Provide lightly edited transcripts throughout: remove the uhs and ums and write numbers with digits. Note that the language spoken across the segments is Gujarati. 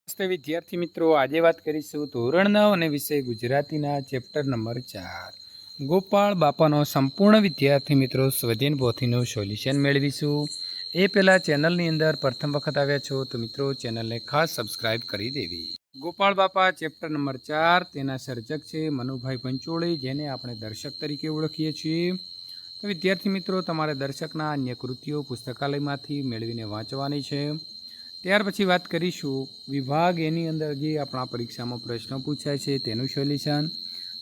નમસ્તે વિદ્યાર્થી મિત્રો, આજે વાત કરીશું ધોરણ 9 અને વિષય ગુજરાતીના ચેપ્ટર નંબર 4 ગોપાળ બાપાનો સંપૂર્ણ વિદ્યાર્થી મિત્રો સ્વધ્યાયન પોથીનું સોલ્યુશન મેળવીશું। એ પહેલાં ચેનલની અંદર પ્રથમ વખત આવ્યા છો તો મિત્રો ચેનલને ખાસ સબસ્ક્રાઇબ કરી દેવી। ગોપાળ બાપા ચેપ્ટર નંબર 4 તેના સર્જક છે મનુભાઈ પંચોળી, જેને આપણે દર્શક તરીકે ઓળખીએ છીએ। તો વિદ્યાર્થી મિત્રો, તમારે દર્શકના અન્ય કૃતિઓ પુસ્તકાલયમાંથી મેળવીને વાંચવાની છે। ત્યાર પછી વાત કરીશું વિભાગ એની અંદર જે આપણા પરીક્ષામાં પ્રશ્નો પૂછાય છે તેનું સોલ્યુશન।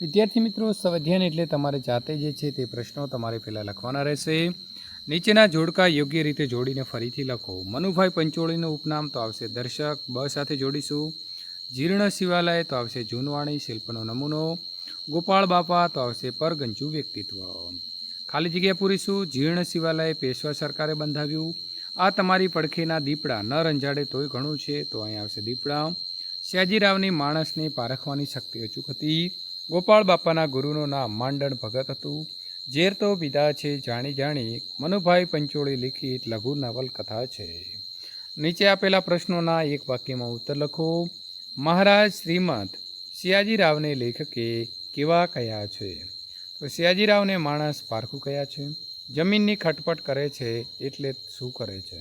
વિદ્યાર્થી મિત્રો, સ્વાધ્યાયન એટલે તમારે જાતે જે છે તે પ્રશ્નો તમારે પહેલાં લખવાના રહેશે। નીચેના જોડકા યોગ્ય રીતે જોડીને ફરીથી લખો। મનુભાઈ પંચોળીનું ઉપનામ તો આવશે દર્શક, બ સાથે જોડીશું। જીર્ણ શિવાલય તો આવશે જૂનવાણી શિલ્પનો નમૂનો। ગોપાળ બાપા તો આવશે પરગંજુ વ્યક્તિત્વ। ખાલી જગ્યા પૂરીશું। જીર્ણ શિવાલય પેશવા સરકારે બંધાવ્યું। આ તમારી પડખેના દીપડા ન રંજાડે તોય ઘણું છે, તો અહીં આવશે દીપડા। સયાજીરાવની માણસને પારખવાની શક્તિ અચૂક હતી। ગોપાળ બાપાના ગુરુનું નામ માંડણ ભગત હતું। ઝેર તો પીધા છે જાણી જાણી મનુભાઈ પંચોળી લિખિત લઘુ નવલકથા છે। નીચે આપેલા પ્રશ્નોના એક વાક્યમાં ઉત્તર લખો। મહારાજ શ્રીમદ સયાજીરાવને લેખકે કેવા કયા છે? તો સયાજીરાવને માણસ પારખું કયા છે? જમીનની ખટપટ કરે છે એટલે શું કરે છે?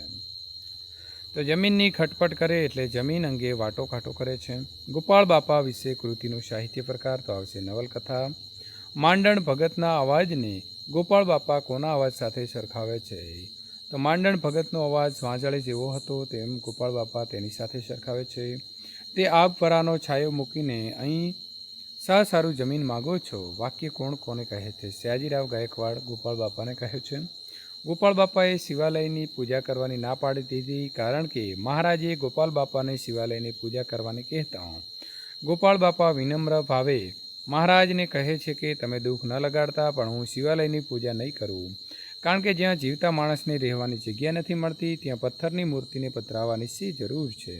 તો જમીનની ખટપટ કરે એટલે જમીન અંગે વાટોઘાટો કરે છે। ગોપાળ બાપા વિશે કૃતિનું સાહિત્ય પ્રકાર તો આવશે નવલકથા। માંડણ ભગતના અવાજને ગોપાળ બાપા કોના અવાજ સાથે સરખાવે છે? તો માંડણ ભગતનો અવાજ વાંજળે જેવો હતો, તેમ ગોપાળ બાપા તેની સાથે સરખાવે છે। તે આબપરાનો છાયો મૂકીને અહીં સારું જમીન માગો છો, વાક્ય કોણ કોને કહે છે? સયાજીરાવ ગાયકવાડ ગોપાળ બાપાને કહે છે। ગોપાળ બાપાએ શિવાલયની પૂજા કરવાની ના પાડી દીધી, કારણ કે મહારાજે ગોપાળ બાપાને શિવાલયની પૂજા કરવાની કહેતા ગોપાળ બાપા વિનમ્ર ભાવે મહારાજને કહે છે કે તમે દુઃખ ન લગાડતા, પણ હું શિવાલયની પૂજા નહીં કરું, કારણ કે જ્યાં જીવતા માણસને રહેવાની જગ્યા નથી મળતી ત્યાં પથ્થરની મૂર્તિને પધરાવવાની શી જરૂર છે?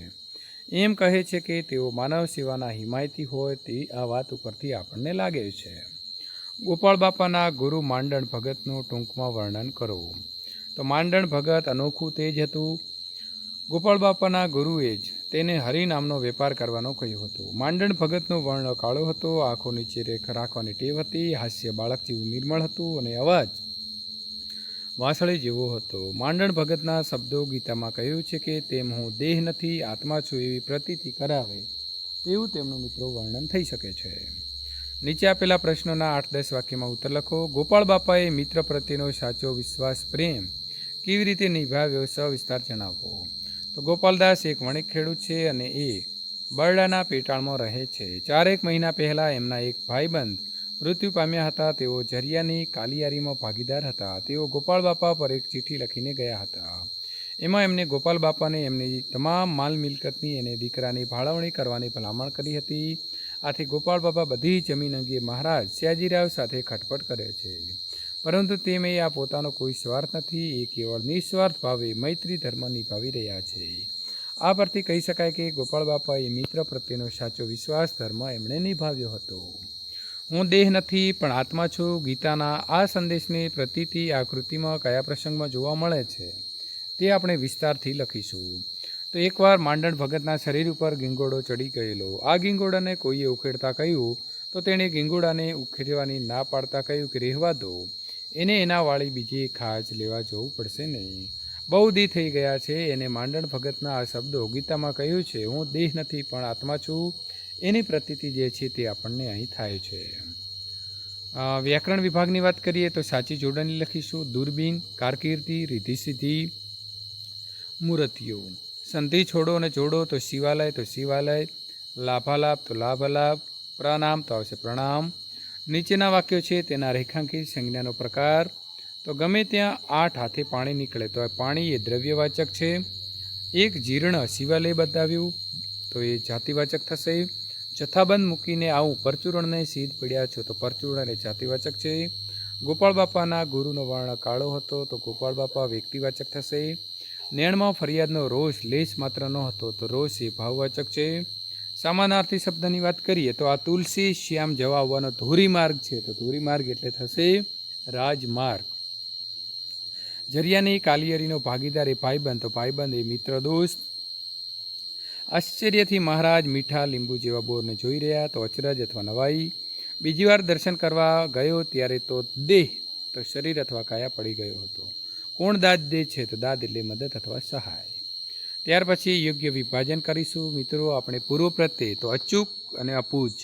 એમ કહે છે કે તેઓ માનવ સેવાના હિમાયતી હોય તે આ વાત ઉપરથી આપણને લાગે છે। ગોપાળ બાપાના ગુરુ માંડણ ભગતનું ટૂંકમાં વર્ણન કરો। તો માંડણ ભગત અનોખું તેજ હતું। ગોપાળ બાપાના ગુરુએ જ તેને હરિ નામનો વેપાર કરવાનો કહ્યું હતું। માંડણ ભગતનો વર્ણ કાળો હતો, આંખો નીચે રેખ રાખવાની ટેવ હતી, હાસ્ય બાળક જેવું નિર્મળ હતું અને અવાજ વાંસળી જેવો હતો। માંડણ ભગતના શબ્દો ગીતામાં કહ્યું છે કે તેમ હું દેહ નથી આત્મા છું એવી પ્રતીતિ કરાવે તેવું તેમનું મિત્રો વર્ણન થઈ શકે છે। નીચે આપેલા પ્રશ્નોના 8-10 વાક્યમાં ઉત્તર લખો। ગોપાળ બાપાએ મિત્ર પ્રત્યેનો સાચો વિશ્વાસ પ્રેમ કેવી રીતે નિભાવ્યો, સવિસ્તાર જણાવો। તો ગોપાલદાસ એક વણિક ખેડૂત છે અને એ બરડાના પેટાળમાં રહે છે। 4 મહિના પહેલાં એમના એક ભાઈબંધ મૃત્યુ પામ્યા હતા। તેઓ ઝરિયાની કાલિયારીમાં ભાગીદાર હતા। તેઓ ગોપાળ બાપા પર એક ચિઠ્ઠી લખીને ગયા હતા। એમાં એમને ગોપાળ બાપાને એમની તમામ માલ મિલકતની અને દીકરાની ફાળવણી કરવાની ભલામણ કરી હતી। આથી ગોપાળ બાપા બધી જમીન અંગે મહારાજ સયાજીરાવ સાથે ખટપટ કરે છે, પરંતુ તેમાં આ પોતાનો કોઈ સ્વાર્થ નથી, એ કેવળ નિસ્વાર્થ ભાવે મૈત્રી ધર્મ નિભાવી રહ્યા છે। આ પરથી કહી શકાય કે ગોપાળ બાપાએ મિત્ર પ્રત્યેનો સાચો વિશ્વાસ ધર્મ એમણે નિભાવ્યો હતો। હું દેહ નથી પણ આત્મા છું, ગીતાના આ સંદેશની પ્રતીતિ આ કૃતિમાં કયા પ્રસંગમાં જોવા મળે છે તે આપણે વિસ્તારથી લખીશું। તો એકવાર માંડણ ભગતના શરીર ઉપર ગીંગોડો ચડી ગયેલો। આ ગીંગોડાને કોઈએ ઉખેડતા કહ્યું તો તેણે ગીંગોડાને ઉખેડવાની ના પાડતા કહ્યું કે રહેવા દો, એને એના વાળી બીજી ખાજ લેવા જવું પડશે નહીં, બહુ દી થઈ ગયા છે। એને માંડણ ભગતના આ શબ્દો ગીતામાં કહ્યું છે હું દેહ નથી પણ આત્મા છું, એની પ્રતીતિ જે છે તે આપણને અહીં થાય છે। વ્યાકરણ વિભાગની વાત કરીએ તો સાચી જોડણી લખીશું। દૂરબીન, કારકિર્દી, રીધિ સિદ્ધિ, મૂર્તિઓ। સંધિ છોડો અને જોડો તો શિવાલય તો શિવાલય, લાભાલાભ તો લાભાલાભ, પ્રણામ તો આવશે પ્રણામ। નીચેના વાક્યો છે તેના રેખાંકિત સંજ્ઞાનો પ્રકાર। તો ગમે ત્યાં 8 હાથે પાણી નીકળે તો પાણી એ દ્રવ્યવાચક છે। એક જીર્ણ શિવાલય બતાવ્યું તો એ જાતિવાચક થશે। જથ્થાબંધ મૂકીને આવું પરચુરણને સીધ પડ્યા છો તો પરચુરણ એ જાતિવાચક છે। ગોપાળ બાપાના ગુરુનો વર્ણ કાળો હતો તો ગોપાળ બાપા વ્યક્તિવાચક થશે। નેણમાં ફરિયાદનો રોષ લેશ માત્ર ન હતો તો રોષ એ ભાવવાચક છે। સમાનાર્થી શબ્દની વાત કરીએ તો આ તુલસી શ્યામ જવા આવવાનો ધોરીમાર્ગ છે તો ધોરીમાર્ગ એટલે થશે રાજમાર્ગ। ઝરિયાની કાલિયારીનો ભાગીદાર એ ભાઈબંધ તો ભાઈબંધ એ મિત્ર દોસ્ત। આશ્ચર્યથી મહારાજ મીઠા લીંબુ જેવા બોરને જોઈ રહ્યા તો અચરજ અથવા નવાઈ. બીજી વાર દર્શન કરવા ગયો ત્યારે તો દેહ તો શરીર અથવા કાયા પડી ગયો હતો. કોણ દાદ દે છે? તો દાદ એટલે મદદ અથવા સહાય. ત્યાર પછી યોગ્ય વિભાજન કરીશું મિત્રો. આપણે પૂર્વ પ્રત્યે તો અચૂક અને અપૂજ.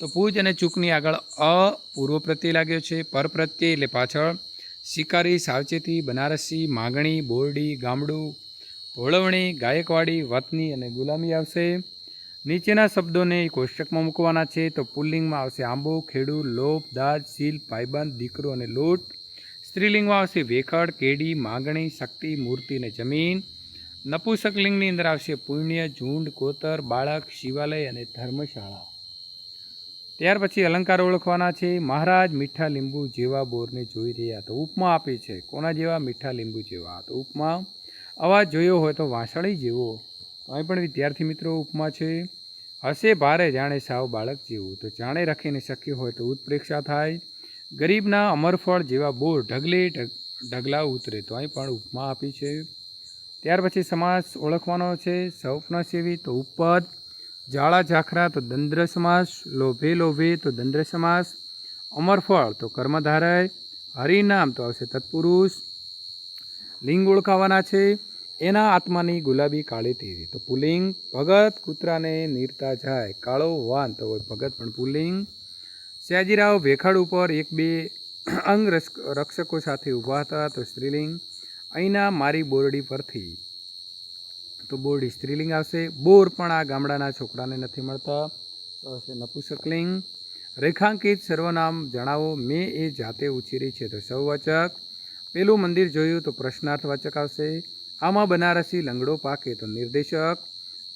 તો પૂજ અને ચૂકની આગળ અ પૂર્વ પ્રત્યે લાગ્યો છે. પર પ્રત્યે એટલે પાછળ. શિકારી, સાવચેતી, બનારસી, માગણી, બોરડી, ગામડું, ભોળવણી, ગાયકવાડી, વતની અને ગુલામી આવશે. નીચેના શબ્દોને કોષ્ટકમાં મૂકવાના છે. તો પુલ્લિંગમાં આવશે આંબો, ખેડૂ, લોભ, દાજ, શીલ, ભાઈબંધ, દીકરો અને લોટ. સ્ત્રીલિંગમાં આવશે વેખડ, કેડી, માગણી, શક્તિ, મૂર્તિ અને જમીન. નપુંસકલિંગની અંદર આવશે પુણ્ય, ઝુંડ, કોતર, બાળક, શિવાલય અને ધર્મશાળા. ત્યાર પછી અલંકાર ઓળખવાના છે. મહારાજ મીઠા લીંબુ જેવા બોરને જોઈ રહ્યા તો ઉપમા આપી છે. કોના જેવા? મીઠા લીંબુ જેવા. તો ઉપમા અવાજ જોયો હોય તો વાંસળી જેવો. તો અહીં પણ વિદ્યાર્થી મિત્રો ઉપમા છે. હશે ભારે જાણે સાવ બાળક જેવું. તો જાણે રાખીને શક્ય હોય તો ઉત્પ્રેક્ષા થાય. ગરીબના અમરફળ જેવા બોર ઢગલે ઢગલા ઉતરે. તો અહીં પણ ઉપમા આપી છે. ત્યાર પછી સમાસ ઓળખવાનો છે. સૌપ્ન સેવી તો ઉપપદ. જાળા ઝાખરા તો દંદ્ર સમાસ. લોભે લોભે તો દંદ્ર સમાસ. અમરફળ તો કર્મધારય. હરિનામ તો આવશે તત્પુરુષ. લિંગ ઓળખાવાના છે. એના આત્માની ગુલાબી કાળી તેરી તો પુલ્લિંગ. ભગત કૂતરાને નીરતા જાય. કાળો વાન તો ભગત પણ પુલ્લિંગ. સયાજીરાવ ભેખડ ઉપર એક બે અંગ રક્ષકો સાથે ઊભા હતા તો સ્ત્રીલિંગ. અહીંના મારી બોરડી પરથી તો બોરડી સ્ત્રીલિંગ આવશે. બોર પણ આ ગામડાના છોકરાને નથી મળતા તો હશે નપુંસકલિંગ. રેખાંકિત સર્વનામ જણાવો. મેં એ જાતે ઉછેરી છે તો સૌવાચક. પેલું મંદિર જોયું તો પ્રશ્નાર્થવાચક આવશે. આમાં બનારસી લંગડો પાકે તો નિર્દેશક.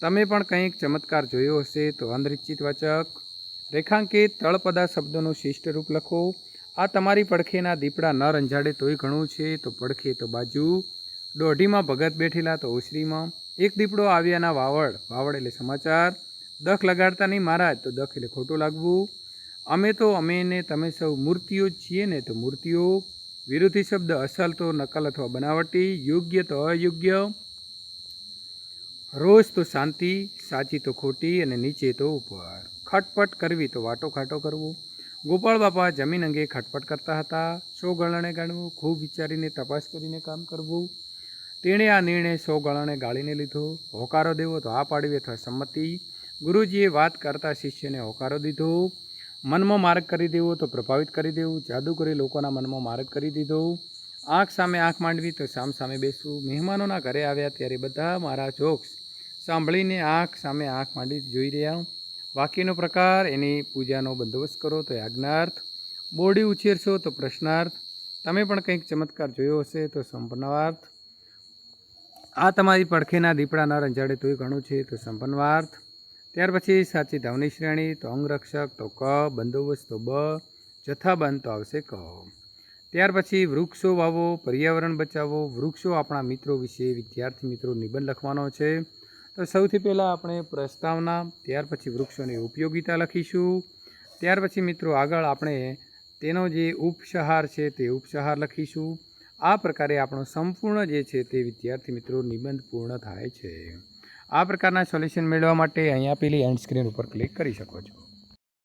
તમે પણ કંઈક ચમત્કાર જોયો હશે તો અનરિચિત વાચક. રેખાંકિત તળપદા શબ્દોનું શિષ્ટ રૂપ લખો. આ તમારી પડખેના દીપડા ન રંજાડે તોય ઘણું છે તો પડખે તો બાજુ. દોઢીમાં ભગત બેઠેલા તો ઓસરીમાં. એક દીપડો આવ્યાના વાવડ. વાવડ એટલે સમાચાર. દખ લગાડતા નહીં મહારાજ તો દખ એટલે ખોટું લાગવું. અમે તો અમે ને તમે સૌ મૂર્તિઓ જ છીએ ને તો મૂર્તિઓ. વિરોધી શબ્દ અસલ તો નકલ અથવા બનાવટી. યોગ્ય તો અયોગ્ય. રોજ તો શાંતિ. સાચી તો ખોટી અને નીચે તો ઉપર. ખટપટ કરવી તો વાટો ખાટો કરવું. ગોપાળ બાપા જમીન અંગે ખટપટ કરતા હતા. 100 ગણને ગણવું. ખૂબ વિચારીને તપાસ કરીને કામ કરવું. તેણે આ નિર્ણય 100 ગણને ગાળીને લીધો. હોકારો દેવો તો આ પાડવી અથવા સંમતિ. ગુરુજીએ વાત કરતા શિષ્યને હોકારો દીધો. મનમાં માર્ગ કરી દેવો તો પ્રભાવિત કરી દેવું. જાદુ કરી લોકોના મનમાં માર્ગ કરી દીધો. આંખ સામે આંખ માંડવી તો સામ સામે બેસવું. મહેમાનોના ઘરે આવ્યા ત્યારે બધા મારા જોક્સ સાંભળીને આંખ સામે આંખ માંડી જોઈ રહ્યા. વાક્યનો પ્રકાર એની પૂજાનો બંદોબસ્ત કરો તો આજ્ઞાર્થ. બોરડી ઉછેરશો તો પ્રશ્નાર્થ. તમે પણ કંઈક ચમત્કાર જોયો હશે તો સંપન્નાર્થ. આ તમારી પડખેના દીપડા ન રંજાડે તોય ઘણું છે તો સંપન્નાર્થ. ત્યાર પછી સાચી ધાવની શ્રેણી તો અંગરક્ષક તો ક. બંદોબસ્ત તો બ. જથ્થાબંધ તો આવશે ક. ત્યાર પછી વૃક્ષો વાવો, પર્યાવરણ બચાવો. વૃક્ષો આપણા મિત્રો વિશે વિદ્યાર્થી મિત્રો નિબંધ લખવાનો છે. તો સૌથી પહેલાં આપણે પ્રસ્તાવના, ત્યાર પછી વૃક્ષોની ઉપયોગિતા લખીશું. ત્યાર પછી મિત્રો આગળ આપણે તેનો જે ઉપસહાર છે તે ઉપસહાર લખીશું. આ પ્રકારે આપણો સંપૂર્ણ જે છે તે વિદ્યાર્થી મિત્રો નિબંધ પૂર્ણ થાય છે. આ પ્રકારના સોલ્યુશન મેળવવા માટે અહીં આપેલી એન્ડ સ્ક્રીન ઉપર ક્લિક કરી શકો છો.